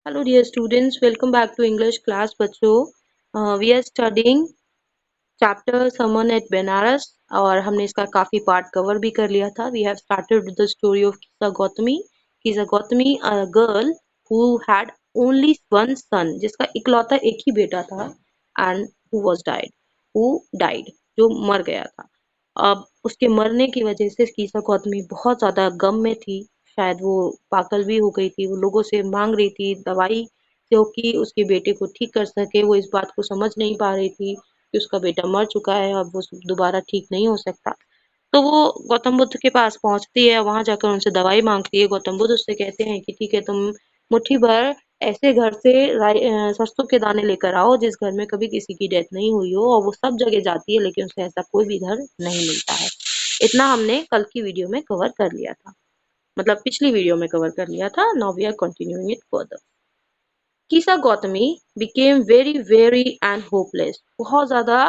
Hello dear students, welcome back to English class बच्चों. We are studying chapter Someone at Benares और हमने इसका काफी पार्ट कवर भी कर लिया था. We have started with the story of Kisa Gautami. Kisa Gautami, a girl who had only one son, जिसका इकलौता एक ही बेटा था, and who died, जो मर गया था. अब उसके मरने की वजह से कीसा गौतमी बहुत ज्यादा गम में थी. शायद वो पागल भी हो गई थी. वो लोगों से मांग रही थी दवाई जो कि उसके बेटे को ठीक कर सके. वो इस बात को समझ नहीं पा रही थी कि उसका बेटा मर चुका है और वो दोबारा ठीक नहीं हो सकता. तो वो गौतम बुद्ध के पास पहुंचती है. वहां जाकर उनसे दवाई मांगती है. गौतम बुद्ध उससे कहते हैं कि ठीक है, तुम मुट्ठी भर ऐसे घर से सरसों के दाने लेकर आओ जिस घर में कभी किसी की डेथ नहीं हुई हो. और वो सब जगह जाती है लेकिन उसे ऐसा कोई भी घर नहीं मिलता है. इतना हमने कल की वीडियो में कवर कर लिया था, मतलब पिछली वीडियो में कवर कर लिया था. Now we are continuing it further. Kisa Gautami became very very and hopeless. बहुत ज्यादा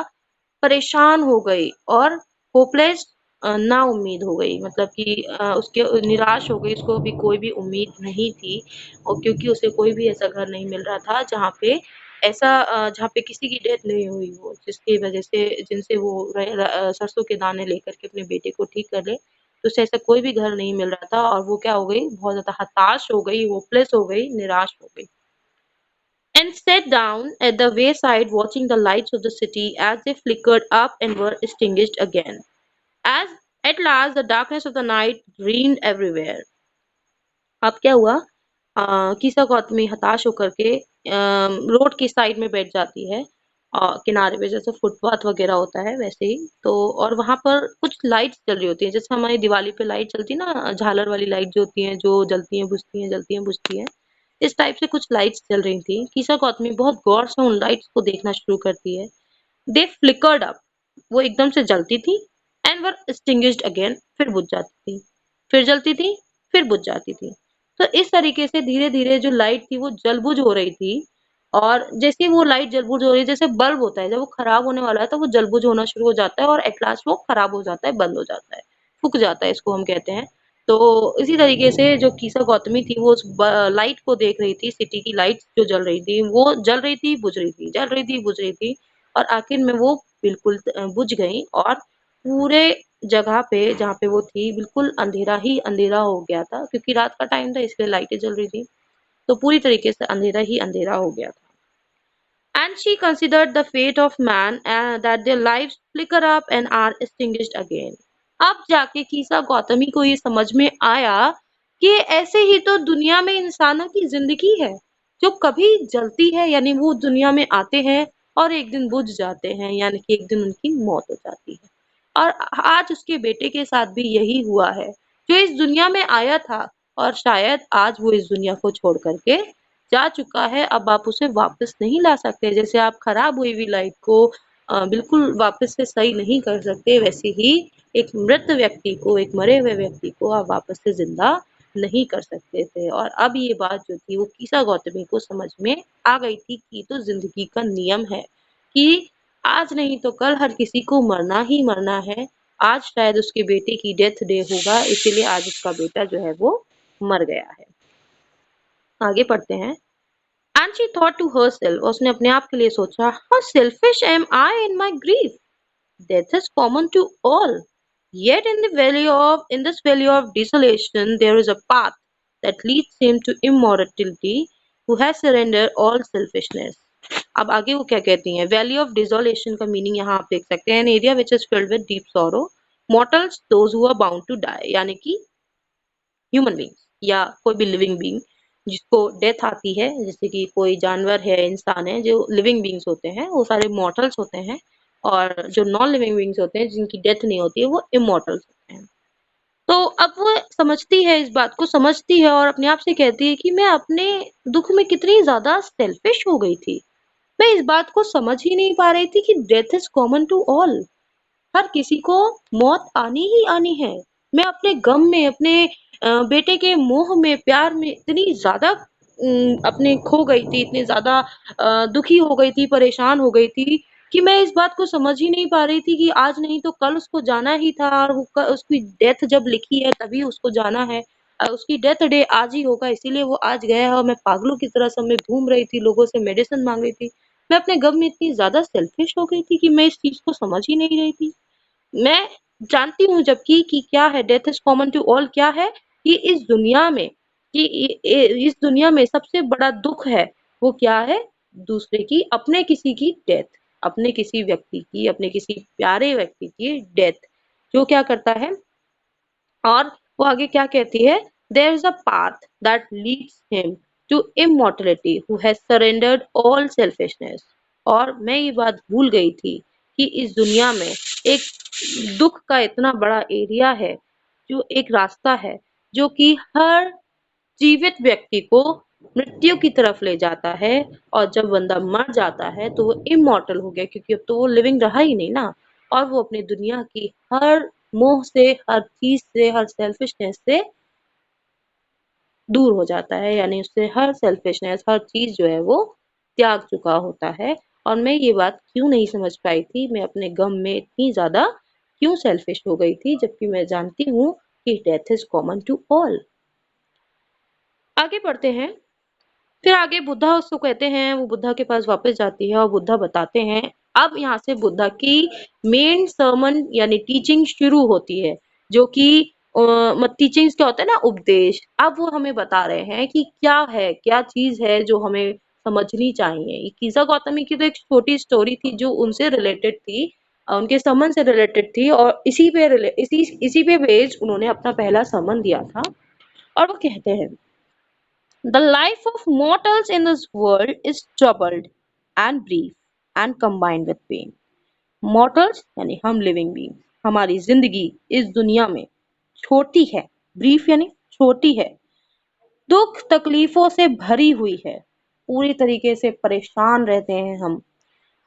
परेशान हो गई और होपलेस, ना उम्मीद हो गई. मतलब कि उसके निराश हो गई. उसको अभी कोई भी उम्मीद नहीं थी और क्योंकि उसे कोई भी ऐसा घर नहीं मिल रहा था जहाँ पे किसी की डेथ नहीं हुई हो, जिसकी वजह से जिनसे वो सरसों के दाने लेकर के अपने बेटे को ठीक कर ले. तो उसे ऐसा कोई भी घर नहीं मिल रहा था और वो क्या हो गई, बहुत ज्यादा हताश हो गई, होपलेस हो गई, निराश हो गई. And sat down at the wayside watching the lights of the city as they flickered up and were extinguished again. As at last the darkness of the night reigned everywhere. अब क्या हुआ, कीसा गौतमी हताश होकर के रोड की side में बैठ जाती है, किनारे पे जैसे फुटपाथ वगैरह होता है वैसे ही. तो और वहां पर कुछ लाइट्स जल रही होती हैं, जैसे हमारी दिवाली पे लाइट चलती है ना, झालर वाली लाइट जो होती हैं, जो जलती हैं बुझती हैं, जलती हैं बुझती हैं. इस टाइप से कुछ लाइट्स चल रही थी. कीसा गौतमी बहुत गौर से उन लाइट्स को देखना शुरू करती है. दे फ्लिकर्ड अप, वो एकदम से जलती थी. एंड वर एक्सटिंग्विश्ड अगेन, फिर बुझ जाती थी. फिर जलती थी, फिर बुझ जाती थी. तो इस तरीके से धीरे धीरे जो लाइट थी वो जल बुझ हो रही थी. और जैसे वो लाइट जल बुझ हो रही है, जैसे बल्ब होता है जब वो खराब होने वाला है तो वो जल बुझ होना शुरू हो जाता है और एट लास्ट वो खराब हो जाता है, बंद हो जाता है, फूक जाता है, इसको हम कहते हैं. तो इसी तरीके से जो कीसा गौतमी थी वो उस लाइट को देख रही थी. सिटी की लाइट जो जल रही थी वो जल रही थी, बुझ रही थी, जल रही थी, बुझ रही थी. और आखिर में वो बिल्कुल बुझ गई और पूरे जगह पे जहाँ पे वो थी बिल्कुल अंधेरा ही अंधेरा हो गया था, क्योंकि रात का टाइम था इसलिए लाइटें जल रही थी. तो पूरी तरीके से अंधेरा ही अंधेरा हो गया था. And she considered the fate of man and that their lives flicker up and are extinguished again. अब जाके कीसा गौतमी को ये समझ में आया कि ऐसे ही तो दुनिया में इंसानों की जिंदगी है, जो कभी जलती है, यानी वो दुनिया में आते हैं और एक दिन बुझ जाते हैं, यानी कि एक दिन उनकी मौत हो जाती है. और आज उसके बेटे के साथ भी यही हुआ है, जो इस दुनिया में आया था और शायद आज वो इस दुनिया को छोड़ करके जा चुका है. अब आप उसे वापस नहीं ला सकते. जैसे आप खराब हुई हुई लाइट को बिल्कुल वापस से सही नहीं कर सकते, वैसे ही एक मृत व्यक्ति को, एक मरे हुए व्यक्ति को आप वापस से जिंदा नहीं कर सकते थे. और अब ये बात जो थी वो कीसा गौतमी को समझ में आ गई थी कि तो जिंदगी का नियम है कि आज नहीं तो कल हर किसी को मरना ही मरना है. आज शायद उसके बेटे की डेथ डे होगा, इसीलिए आज उसका बेटा जो है वो मर गया है. आगे पढ़ते हैं. And she thought to herself, उसने अपने आप के लिए सोचा, how selfish am I in my grief. Death is common to all. Yet in this valley of desolation there is a path that leads him to immortality who has surrendered all selfishness. अब आगे वो क्या कहती हैं, valley of डिसोलेशन का meaning यहाँ आप देख सकते हैं, an area which is filled with deep sorrow, mortals those who are bound to die, यानी कि ह्यूमन बींग्स या कोई भी लिविंग बींग जिसको डेथ आती है, जैसे कि कोई जानवर है, इंसान है, जो लिविंग बींग्स होते हैं वो सारे मॉर्टल्स होते हैं. और जो नॉन लिविंग बींग्स होते हैं जिनकी डेथ नहीं होती है वो इमॉर्टल्स होते हैं. तो अब वो समझती है, इस बात को समझती है और अपने आप से कहती है कि मैं अपने दुख में कितनी ज्यादा सेल्फिश हो गई थी. मैं इस बात को समझ ही नहीं पा रही थी कि death is common to all. हर किसी को मौत आनी ही आनी है. मैं अपने गम में, अपने बेटे के मोह में, प्यार में इतनी ज्यादा अपने खो गई थी, इतनी ज्यादा दुखी हो गई थी, परेशान हो गई थी कि मैं इस बात को समझ ही नहीं पा रही थी कि आज नहीं तो कल उसको जाना ही था और उसकी डेथ जब लिखी है तभी उसको जाना है. उसकी डेथ डे आज ही होगा, इसीलिए वो आज गया है और मैं पागलों की तरह सब में घूम रही थी, लोगों से मेडिसिन मांग रही थी। मैं अपने गम में इतनी ज्यादा सेल्फिश हो गई थी कि मैं इस चीज को समझ ही नहीं रही थी। मैं जानती हूँ जबकि कि क्या है death is common to all, क्या है कि इस दुनिया में, कि इस दुनिया में सबसे बड़ा दुख है वो क्या है, दूसरे की, अपने किसी की डेथ, अपने किसी व्यक्ति की, अपने किसी प्यारे व्यक्ति की डेथ। जो क्या करता है, और वो आगे क्या कहती है, there is a path that leads him to immortality who has surrendered all selfishness. और मैं ये बात भूल गई थी कि इस दुनिया में एक दुख का इतना बड़ा एरिया है, जो एक रास्ता है जो कि हर जीवित व्यक्ति को मृत्यु की तरफ ले जाता है। और जब बंदा मर जाता है तो वो इमॉर्टल हो गया, क्योंकि अब तो वो लिविंग रहा ही नहीं ना। और वो अपनी दुनिया की हर मोह से, हर चीज से, हर सेल्फिशनेस से दूर हो जाता है, यानी उससे हर सेल्फिशनेस, हर चीज जो है वो त्याग चुका होता है। और मैं ये बात क्यों नहीं समझ पाई थी, मैं अपने गम में इतनी ज्यादा क्यों सेल्फिश हो गई थी, जबकि मैं जानती हूँ कि death is common to all. आगे बढ़ते हैं। फिर आगे बुद्धा उसको कहते हैं, वो बुद्धा के पास वापस जाती है और बुद्धा बताते हैं। अब यहाँ से बुद्धा की मेन सर्मन यानी टीचिंग शुरू होती है, जो कि टीचिंग्स क्या होता है ना, उपदेश। अब वो हमें बता रहे हैं कि क्या है, क्या चीज है जो हमें समझनी चाहिए। ये कीसा गौतमी की तो एक छोटी स्टोरी थी जो उनसे रिलेटेड थी, उनके समन से रिलेटेड थी, और इसी पे बेस्ड उन्होंने अपना पहला समन दिया था। और वो कहते हैं, the life of mortals in this world is troubled and brief and combined with pain. Mortals यानी हम लिविंग बींग, हमारी जिंदगी इस दुनिया में छोटी है, ब्रीफ यानी छोटी है, दुख तकलीफों से भरी हुई है, पूरी तरीके से परेशान रहते हैं हम।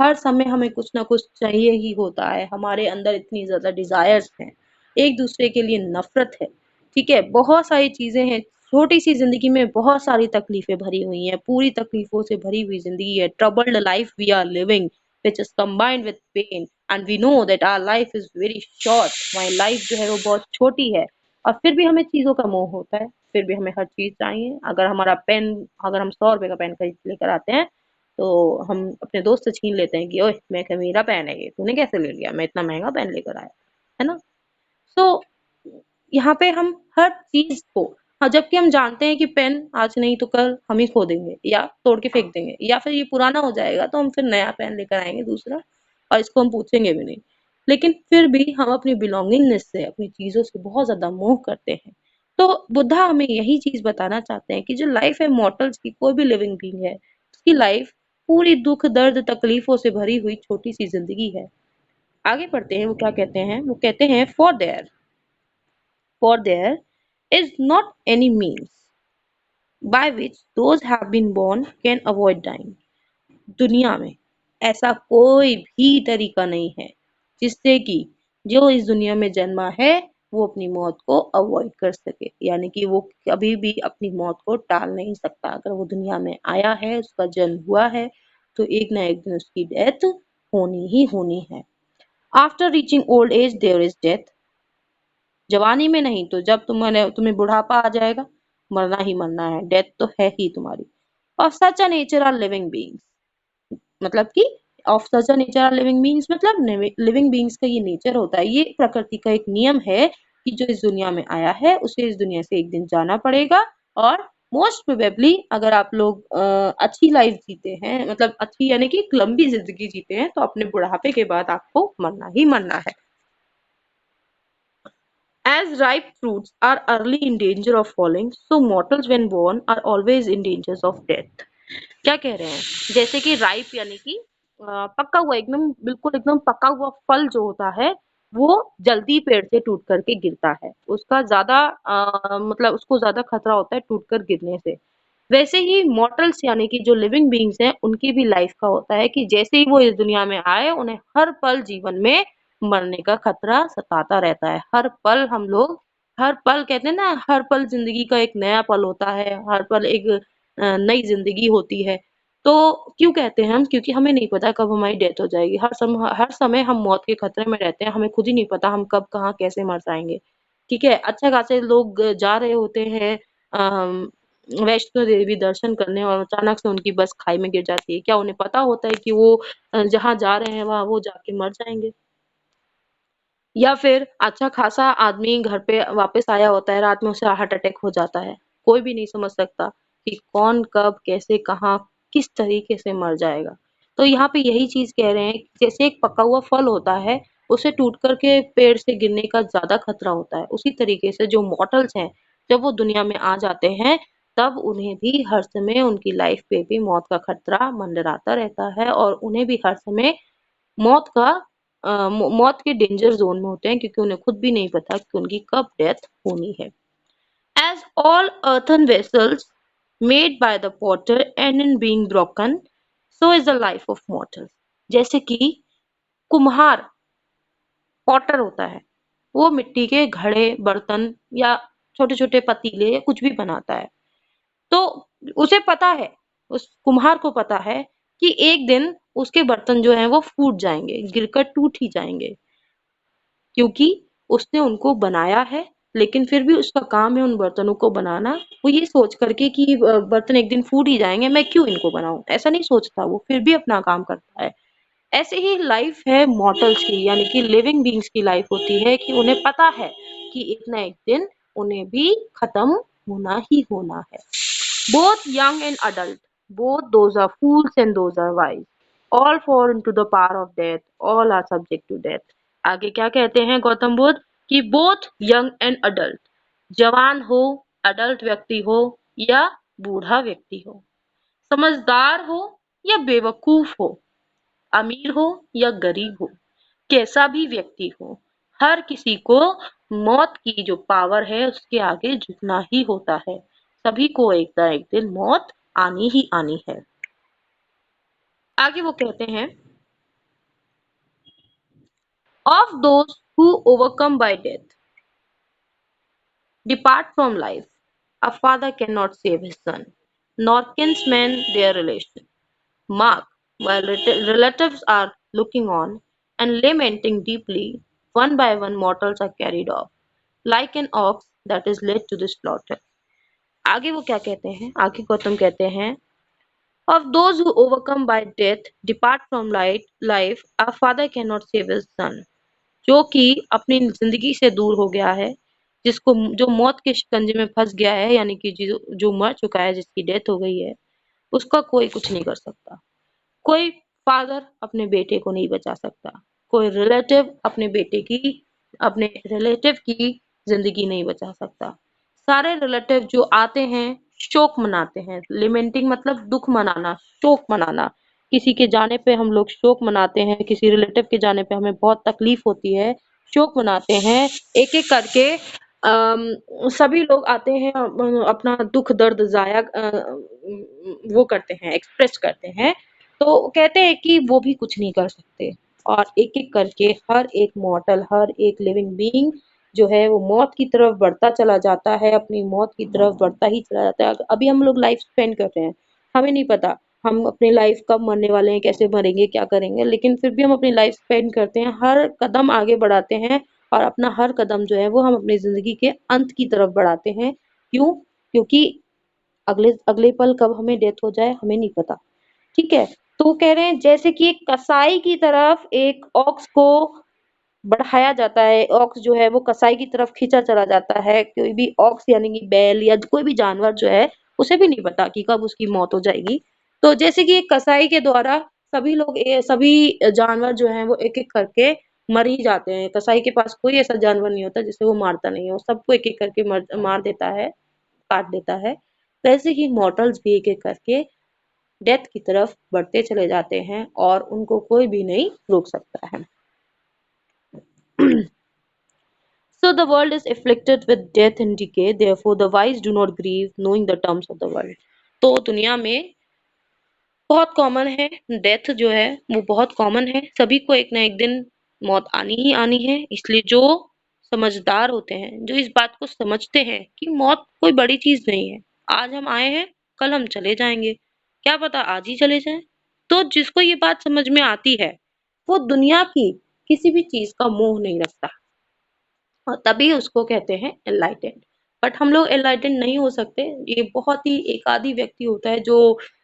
हर समय हमें कुछ ना कुछ चाहिए ही होता है, हमारे अंदर इतनी ज्यादा डिजायर्स हैं, एक दूसरे के लिए नफरत है, ठीक है, बहुत सारी चीजें हैं। छोटी सी जिंदगी में बहुत सारी तकलीफें भरी हुई हैं, पूरी तकलीफों से भरी हुई जिंदगी है। Troubled life we are living which is combined with pain, and we know that our life is very short. हमारी लाइफ जो है वो बहुत छोटी है, और फिर भी हमें चीजों का मोह होता है, फिर भी हमें हर चीज चाहिए। अगर हमारा पेन, अगर हम 100 रुपए का पेन खरीद के लेकर आते हैं, तो हम अपने दोस्त से छीन लेते हैं कि ओए मैं, मेरा पेन है, ये तूने कैसे ले लिया, मैं इतना महंगा पेन लेकर आया, है ना। सो यहाँ पे हम हर चीज को, हाँ, जबकि हम जानते हैं कि पेन आज नहीं तो कल हम ही खो देंगे या तोड़ के फेंक देंगे, या फिर ये पुराना हो जाएगा तो हम फिर नया पेन लेकर आएंगे दूसरा, और इसको हम पूछेंगे भी नहीं। लेकिन फिर भी हम अपनी बिलोंगिंगनेस से, अपनी चीजों से बहुत ज्यादा मोह करते हैं। तो बुद्धा हमें यही चीज बताना चाहते हैं कि जो लाइफ है मॉर्टल्स की, कोई भी लिविंग बीइंग है, उसकी लाइफ पूरी दुख दर्द तकलीफों से भरी हुई छोटी सी जिंदगी है। आगे बढ़ते हैं, वो क्या कहते हैं, वो कहते हैं, for there is not any means by which those have been born can avoid dying. दुनिया में ऐसा कोई भी तरीका नहीं है जिससे कि जो इस दुनिया में जन्मा है वो अपनी मौत को अवॉइड कर सके, यानी कि वो कभी भी अपनी मौत को टाल नहीं सकता। अगर वो दुनिया में आया है, उसका जन्म हुआ है, तो एक ना एक दिन उसकी डेथ होनी ही होनी है। After reaching old age there is death. जवानी में नहीं तो जब तुम्हें बुढ़ापा आ जाएगा, मरना ही मरना है, डेथ तो है ही तुम्हारी। और such a nature are living beings, मतलब कि of such a nature are living beings मतलब लिविंग बीइंग्स का ये नेचर होता है, ये प्रकृति का एक नियम है कि जो इस दुनिया में आया है उसे इस दुनिया से एक दिन जाना पड़ेगा। और मोस्ट प्रोबेबली अगर आप लोग अच्छी लाइफ जीते हैं, मतलब अच्छी यानी कि लंबी जिंदगी जीते हैं, तो अपने बुढ़ापे के बाद आपको मरना ही मरना है। As ripe fruits are early in danger of falling, so mortals when born are always in dangers of death. क्या कह रहे हैं, जैसे कि राइप यानी कि पका हुआ, एकदम बिल्कुल एकदम पका हुआ फल जो होता है वो जल्दी पेड़ से टूट करके गिरता है, उसका ज्यादा मतलब उसको ज्यादा खतरा होता है टूट कर गिरने से। वैसे ही मॉर्टल्स यानी कि जो लिविंग बीइंग्स हैं, उनकी भी लाइफ का होता है कि जैसे ही वो इस दुनिया में आए, उन्हें हर पल जीवन में मरने का खतरा सताता रहता है। हर पल हम लोग, हर पल कहते हैं ना, हर पल जिंदगी का एक नया पल होता है, हर पल एक नई जिंदगी होती है। तो क्यों कहते हैं हम, क्योंकि हमें नहीं पता कब हमारी डेथ हो जाएगी। हर समय हम मौत के खतरे में रहते हैं, हमें खुद ही नहीं पता हम कब कहाँ कैसे मर जाएंगे। ठीक है, अच्छा खासे लोग जा रहे होते हैं वैष्णो देवी दर्शन करने और अचानक से उनकी बस खाई में गिर जाती है। क्या उन्हें पता होता है कि वो जहाँ जा रहे हैं वहाँ वो जाके मर जाएँगे? या फिर अच्छा खासा आदमी घर पे वापस आया होता है, रात में उसे हार्ट अटैक हो जाता है। कोई भी नहीं समझ सकता कि कौन, कब, कैसे, कहाँ, किस तरीके से मर जाएगा। तो यहाँ पे यही चीज़ कह रहे हैं, जैसे एक पका हुआ फल होता है, उसे टूट कर के पेड़ से गिरने का ज़्यादा खतरा होता है। उसी तरीके से जो मॉर्टल्स हैं, जब वो दुनिया में आ जाते हैं, तब उन्हें भी हर समय उनकी लाइफ पे भी मौत का खतरा मंडराता रहता है और उन्हें भी हर समय मौत का मौत के डेंजर जोन में होते हैं क्योंकि उन्हें खुद भी नहीं पता कि उनकी कब डेथ होनी है। As all earthen vessels made by the potter end in being broken, so is the life of mortals. जैसे कि कुम्हार पॉटर होता है, वो मिट्टी के घड़े, बर्तन या छोटे छोटे पतीले या कुछ भी बनाता है। तो उसे पता है, उस कुम्हार को पता है कि एक दिन उसके बर्तन जो हैं वो फूट जाएंगे, गिरकर टूट ही जाएंगे, क्योंकि उसने उनको बनाया है। लेकिन फिर भी उसका काम है उन बर्तनों को बनाना। वो ये सोच करके कि बर्तन एक दिन फूट ही जाएंगे, मैं क्यों इनको बनाऊं, ऐसा नहीं सोचता, वो फिर भी अपना काम करता है। ऐसे ही लाइफ है मॉर्टल्स की, यानी कि लिविंग बींग्स की लाइफ होती है कि उन्हें पता है कि एक ना एक दिन उन्हें भी खत्म होना ही होना है। Both young and adult, both those are fools and those are wise. All fall into the power of death, all are subject to death. आगे क्या कहते हैं गौतम बुद्ध कि both young and adult, जवान हो, अडल्ट व्यक्ति हो या बूढ़ा व्यक्ति हो, समझदार हो या बेवकूफ हो, अमीर हो या गरीब हो, कैसा भी व्यक्ति हो, हर किसी को मौत की जो पावर है उसके आगे झुकना ही होता है। सभी को एक ना एक दिन मौत आनी ही आनी है। आगे वो कहते हैं, of those who overcome by death depart from life, a father can not save his son nor kinsmen their relation. Mark, while relatives are looking on and lamenting deeply, one by one mortals are carried off, like an ox that is led to the slaughter. आगे वो क्या कहते हैं? आगे गौतम कहते हैं, of those who overcome by death depart from life, our father cannot save his son. जो कि अपनी जिंदगी से दूर हो गया है, जिसको जो मौत के शिकंजे में फंस गया है, यानी कि जो मर चुका है, जिसकी डेथ हो गई है, उसका कोई कुछ नहीं कर सकता। कोई फादर अपने बेटे को नहीं बचा सकता, कोई रिलेटिव अपने रिलेटिव की जिंदगी नहीं बचा सकता। सारे रिलेटिव जो आते हैं शोक मनाते हैं। लिमेंटिंग मतलब दुख मनाना, शोक मनाना। किसी के जाने पे हम लोग शोक मनाते हैं, किसी रिलेटिव के जाने पे हमें बहुत तकलीफ होती है, शोक मनाते हैं। एक एक करके सभी लोग आते हैं, अपना दुख दर्द जाया वो करते हैं, एक्सप्रेस करते हैं। तो कहते हैं कि वो भी कुछ नहीं कर सकते और एक-एक करके हर एक मॉर्टल, हर एक लिविंग बीइंग जो है वो मौत की तरफ बढ़ता चला जाता है, अपनी मौत की तरफ बढ़ता ही चला जाता है। अभी हम लोग लाइफ स्पेंड कर रहे हैं, हमें नहीं पता हम अपनी लाइफ कब मरने वाले हैं, कैसे मरेंगे, क्या करेंगे, लेकिन फिर भी हम अपनी लाइफ स्पेंड करते हैं, हर कदम आगे बढ़ाते हैं और अपना हर कदम जो है वो हम अपनी ज़िंदगी के अंत की तरफ बढ़ाते हैं। क्यों? क्योंकि अगले अगले पल कब हमें डेथ हो जाए हमें नहीं पता। ठीक है? तो वो कह रहे हैं जैसे कि एक कसाई की तरफ एक ऑक्स को बढ़ाया जाता है, ऑक्स जो है वो कसाई की तरफ खींचा चला जाता है। कोई भी ऑक्स यानी कि बैल या कोई भी जानवर जो है उसे भी नहीं पता कि कब उसकी मौत हो जाएगी। तो जैसे कि एक कसाई के द्वारा सभी जानवर जो हैं वो एक-एक करके मर ही जाते हैं। कसाई के पास कोई ऐसा जानवर नहीं होता जिसे वो मारता नहीं हो, सबको एक-एक करके मार देता है, काट देता है। वैसे ही मॉर्टल्स भी एक-एक करके डेथ की तरफ बढ़ते चले जाते हैं और उनको कोई भी नहीं रोक सकता है। So the world is afflicted with death and decay, therefore the wise do not grieve, knowing the terms of the world. तो दुनिया में बहुत कॉमन है, डेथ जो है वो बहुत कॉमन है, सभी को एक ना एक दिन मौत आनी ही आनी है। इसलिए जो समझदार होते हैं, जो इस बात को समझते हैं कि मौत कोई बड़ी चीज नहीं है, आज हम आए हैं, कल हम चले जाएंगे, क्या पता आज ही चले जाएं। तो जिसको ये बात समझ में आती है, वो दुनिया की किसी भी चीज का मोह नहीं रखता और तभी उसको कहते हैं एनलाइटेंड। बट हम लोग एनलाइटेंड नहीं हो सकते। ये बहुत ही एक आधी व्यक्ति होता है जो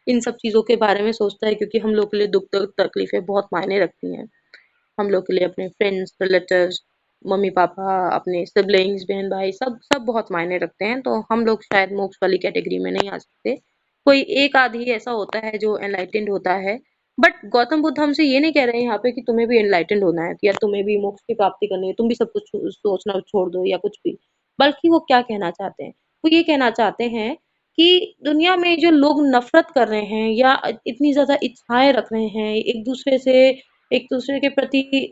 इन सब चीजों के बारे में सोचता है, क्योंकि हम लोग के लिए दुख तकलीफें बहुत मायने रखती हैं। हम लोग के लिए अपने फ्रेंड्स, रिलेटिव्स, मम्मी पापा, अपने सिबलिंग्स, बहन भाई, सब सब बहुत मायने रखते हैं। तो हम लोग शायद मोक्ष वाली कैटेगरी में नहीं आ सकते। कोई एक आध ही ऐसा होता है जो एनलाइटेंड होता है। बट गौतम बुद्ध हमसे ये नहीं कह रहे हैं यहाँ पे कि तुम्हें भी एनलाइटेंड होना है या तुम्हें भी मोक्ष की प्राप्ति करनी है, तुम भी सब कुछ सोचना छोड़ दो या कुछ भी। बल्कि वो क्या कहना चाहते हैं, वो ये कहना चाहते हैं कि दुनिया में जो लोग नफरत कर रहे हैं या इतनी ज्यादा इच्छाएं रख रहे हैं, एक दूसरे के प्रति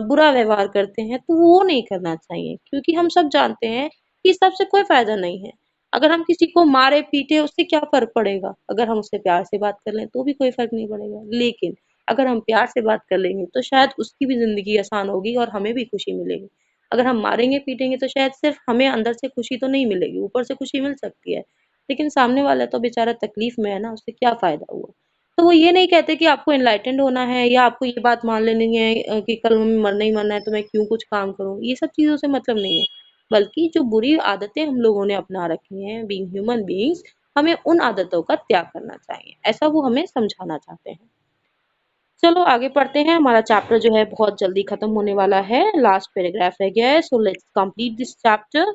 बुरा व्यवहार करते हैं, तो वो नहीं करना चाहिए। क्योंकि हम सब जानते हैं कि इस सब से कोई फायदा नहीं है। अगर हम किसी को मारे पीटे उससे क्या फर्क पड़ेगा, अगर हम उससे प्यार से बात कर लें तो भी कोई फर्क नहीं पड़ेगा। लेकिन अगर हम प्यार से बात कर लेंगे तो शायद उसकी भी जिंदगी आसान होगी और हमें भी खुशी मिलेगी। अगर हम मारेंगे पीटेंगे तो शायद सिर्फ हमें अंदर से खुशी तो नहीं मिलेगी, ऊपर से खुशी मिल सकती है, लेकिन सामने वाला तो बेचारा तकलीफ में है ना, उससे क्या फायदा हुआ। तो वो ये नहीं कहते कि आपको एनलाइटेंड होना है या आपको ये बात मान लेनी है कि कल हमें मरना ही मरना है तो मैं क्यों कुछ काम करूं। ये सब चीजों से मतलब नहीं है। बल्कि जो बुरी आदतें हम लोगों ने अपना रखी हैं बीइंग ह्यूमन बीइंग्स, हमें उन आदतों का त्याग करना चाहिए, ऐसा वो हमें समझाना चाहते हैं। चलो आगे पढ़ते हैं। हमारा चैप्टर जो है बहुत जल्दी खत्म होने वाला है, लास्ट पैराग्राफ रह गया है। So let's complete this chapter.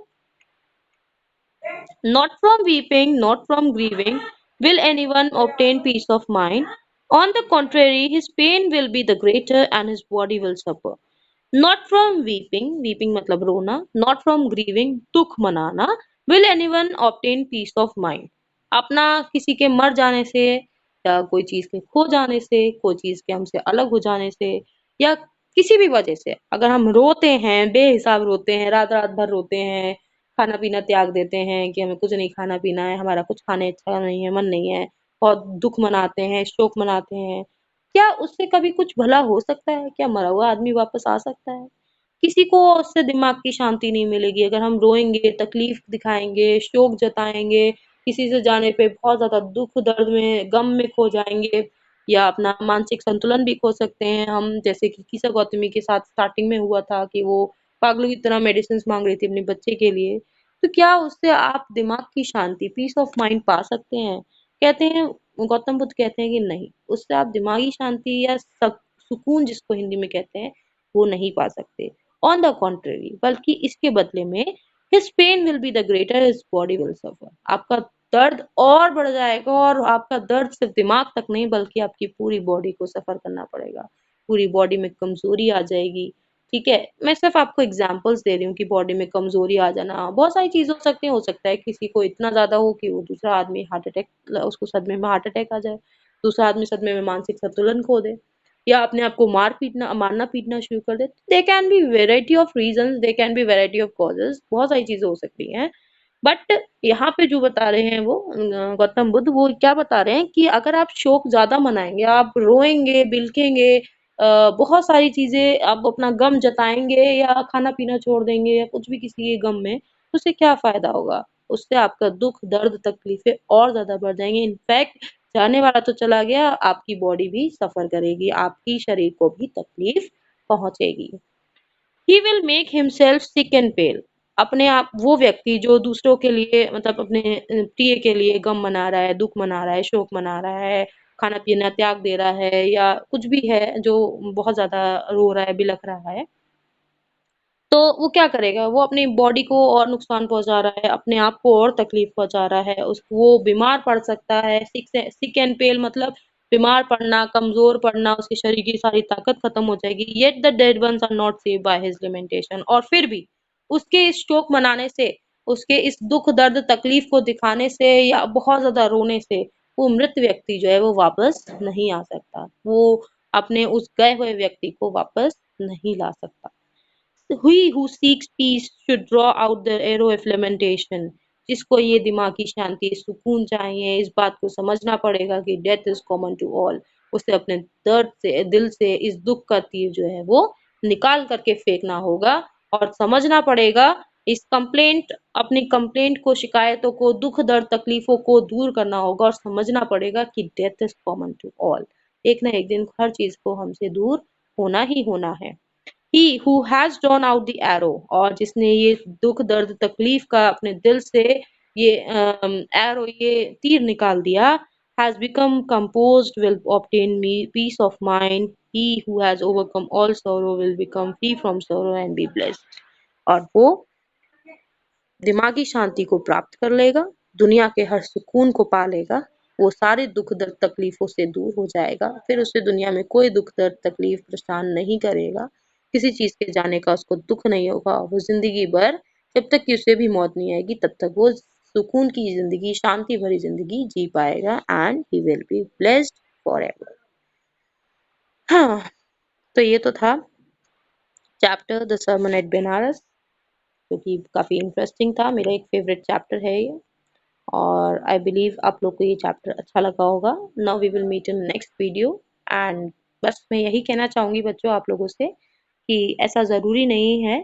Not from weeping, not from grieving, will anyone obtain peace of mind. On the contrary, his pain will be the greater and his body will suffer. Not from weeping, weeping मतलब रोना, not from grieving, दुख मनाना, will anyone obtain peace of mind. अपना किसी के मर जाने से या कोई चीज के खो जाने से, कोई चीज के हमसे अलग हो जाने से या किसी भी वजह से अगर हम रोते हैं, बेहिसाब रोते हैं, रात रात भर रोते हैं, खाना पीना त्याग देते हैं कि हमें कुछ नहीं खाना पीना है, हमारा कुछ खाने इच्छा नहीं है, मन नहीं है, बहुत दुख मनाते हैं, शोक मनाते हैं, क्या उससे कभी कुछ भला हो सकता है? क्या मरा हुआ आदमी वापस आ सकता है? किसी को उससे दिमाग की शांति नहीं मिलेगी। अगर हम रोएंगे, तकलीफ दिखाएंगे, शोक जताएंगे, किसी से जाने पे बहुत ज्यादा दुख दर्द में गम में खो जाएंगे या अपना मानसिक संतुलन भी खो सकते हैं हम, जैसे कि किसा गौतमी के साथ स्टार्टिंग में हुआ था कि वो पागलों की तरह मेडिसिन मांग रही थी अपने बच्चे के लिए। तो क्या उससे आप दिमाग की शांति, पीस ऑफ माइंड पा सकते हैं? कहते हैं, गौतम बुद्ध कहते हैं कि नहीं, उससे आप दिमागी शांति या सुकून जिसको हिंदी में कहते हैं वो नहीं पा सकते। ऑन द कॉन्ट्रेरी, बल्कि इसके बदले में his pain will be the greater, his body will suffer. आपका दर्द और बढ़ जाएगा और आपका दर्द सिर्फ दिमाग तक नहीं बल्कि आपकी पूरी बॉडी को सफर करना पड़ेगा। पूरी बॉडी में कमजोरी आ जाएगी। ठीक है, मैं सिर्फ आपको एग्जांपल्स दे रही हूँ कि बॉडी में कमजोरी आ जाना बहुत सारी चीजें हो सकती हैं। हो सकता है किसी को इतना ज्यादा हो कि वो दूसरा आदमी हार्ट अटैक, उसको सदमे में हार्ट अटैक आ जाए, दूसरा आदमी सदमे में मानसिक संतुलन खो दे या अपने आप को मारना पीटना शुरू कर दे। They can be variety of reasons, they can be variety of causes, बहुत सारी चीजें हो सकती हैं। बट यहाँ पे जो बता रहे हैं वो गौतम बुद्ध, वो क्या बता रहे हैं कि अगर आप शोक ज्यादा मनाएंगे, आप रोएंगे, बिलखेंगे, बहुत सारी चीजें आप अपना गम जताएंगे या खाना पीना छोड़ देंगे या कुछ भी किसी के गम में, तो उससे क्या फायदा होगा? उससे आपका दुख दर्द तकलीफें और ज्यादा बढ़ जाएंगे। इनफैक्ट जाने वाला तो चला गया, आपकी बॉडी भी सफर करेगी, आपकी शरीर को भी तकलीफ पहुंचेगी। He will make himself sick and pale. अपने आप वो व्यक्ति जो दूसरों के लिए मतलब अपने प्रिय के लिए गम मना रहा है, दुख मना रहा है, शोक मना रहा है, खाना पीना त्याग दे रहा है या कुछ भी है जो बहुत ज्यादा रो रहा है, बिलख रहा है, तो वो क्या करेगा? वो अपनी बॉडी को और नुकसान पहुंचा रहा है, अपने आप को और तकलीफ पहुंचा रहा है। उस वो बीमार पड़ सकता है। सिक एंड पेल मतलब बीमार पड़ना, कमजोर पड़ना, उसके शरीर की सारी ताकत खत्म हो जाएगी। Yet the dead ones are not save by his limitation. और फिर भी उसके इस शोक मनाने से, उसके इस दुख दर्द तकलीफ को दिखाने से या बहुत ज्यादा रोने से वो मृत व्यक्ति जो है वो वापस नहीं आ सकता। वो अपने उस गए हुए व्यक्ति को वापस नहीं ला सकता। He who seeks peace should draw out the arrow of lamentation. जिसको ये दिमागी शांति, सुकून चाहिए, इस बात को समझना पड़ेगा कि death is common to all. उसे अपने दर्द से, दिल से इस दुख का तीर जो है वो निकाल करके फेंकना होगा और समझना पड़ेगा इस कंप्लेंट, अपनी कंप्लेंट को, शिकायतों को, दुख दर्द तकलीफों को दूर करना होगा और समझना पड़ेगा कि death is common to all. एक ना एक दिन हर चीज को हमसे दूर होना ही होना है। He who has drawn out the arrow, और जिसने ये दुख दर्द तकलीफ का अपने दिल से ये एरो ये तीर निकाल दिया, has become composed will obtain me peace of mind. He who has overcome all sorrow will become free from sorrow and be blessed. और वो दिमागी शांति को प्राप्त कर लेगा, दुनिया के हर सुकून को पा लेगा, वो सारे दुख दर्द तकलीफों से दूर हो जाएगा, फिर उसे दुनिया में कोई दुख दर्द तकलीफ परेशान नहीं करेगा, किसी चीज के जाने का उसको दुख नहीं होगा, वो जिंदगी भर जब तक कि उसे भी मौत नहीं आएगी तब तक वो सुकून की जिंदगी, शांति भरी जिंदगी जी पाएगा and he will be blessed forever. हाँ, तो ये तो था chapter the sermon at Benares, जो कि काफी इंटरेस्टिंग था, मेरा एक फेवरेट चैप्टर है ये, और आई बिलीव आप लोग को ये चैप्टर अच्छा लगा होगा। Now we will meet in next video, and बस मैं यही कहना चाहूंगी बच्चों आप लोगों से कि ऐसा ज़रूरी नहीं है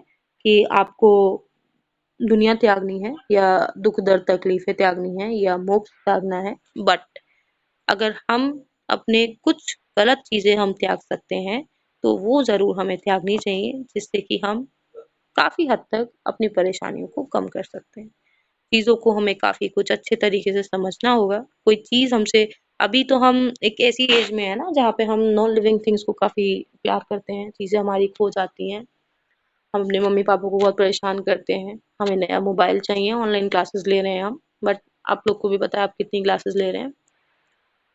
कि आपको दुनिया त्यागनी है या दुख दर्द तकलीफें त्यागनी है या मोक्ष त्यागना है, बट अगर हम अपने कुछ गलत चीज़ें हम त्याग सकते हैं तो वो ज़रूर हमें त्यागनी चाहिए, जिससे कि हम काफ़ी हद तक अपनी परेशानियों को कम कर सकते हैं। चीज़ों को हमें काफ़ी कुछ अच्छे तरीके से समझना होगा। कोई चीज़ हमसे, अभी तो हम एक ऐसी एज में है ना जहाँ पे हम नॉन लिविंग थिंग्स को काफ़ी प्यार करते हैं, चीज़ें हमारी खो जाती हैं, हम अपने मम्मी पापा को बहुत परेशान करते हैं, हमें नया मोबाइल चाहिए, ऑनलाइन क्लासेस ले रहे हैं हम, बट आप लोग को भी पता है आप कितनी क्लासेस ले रहे हैं,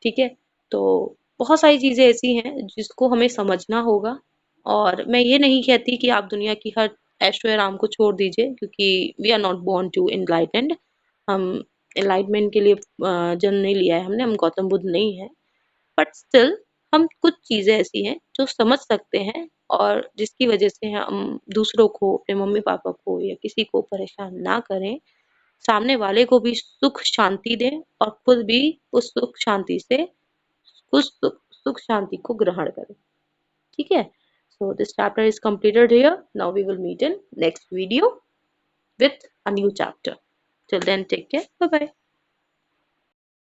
ठीक है? तो बहुत सारी चीज़ें ऐसी हैं जिसको हमें समझना होगा, और मैं ये नहीं कहती कि आप दुनिया की हर ऐशो आराम को छोड़ दीजिए, क्योंकि we are not born to enlightened, हम एनलाइटमेंट के लिए जन्म नहीं लिया है हमने, हम गौतम बुद्ध नहीं है, बट स्टिल हम कुछ चीज़ें ऐसी हैं जो समझ सकते हैं और जिसकी वजह से हम दूसरों को, अपने मम्मी पापा को या किसी को परेशान ना करें, सामने वाले को भी सुख शांति दें और खुद भी उस सुख शांति से उस सुख शांति को ग्रहण करें, ठीक है? So this chapter is completed here. Now we will meet in next video with a new chapter. Till then, take care. Bye bye.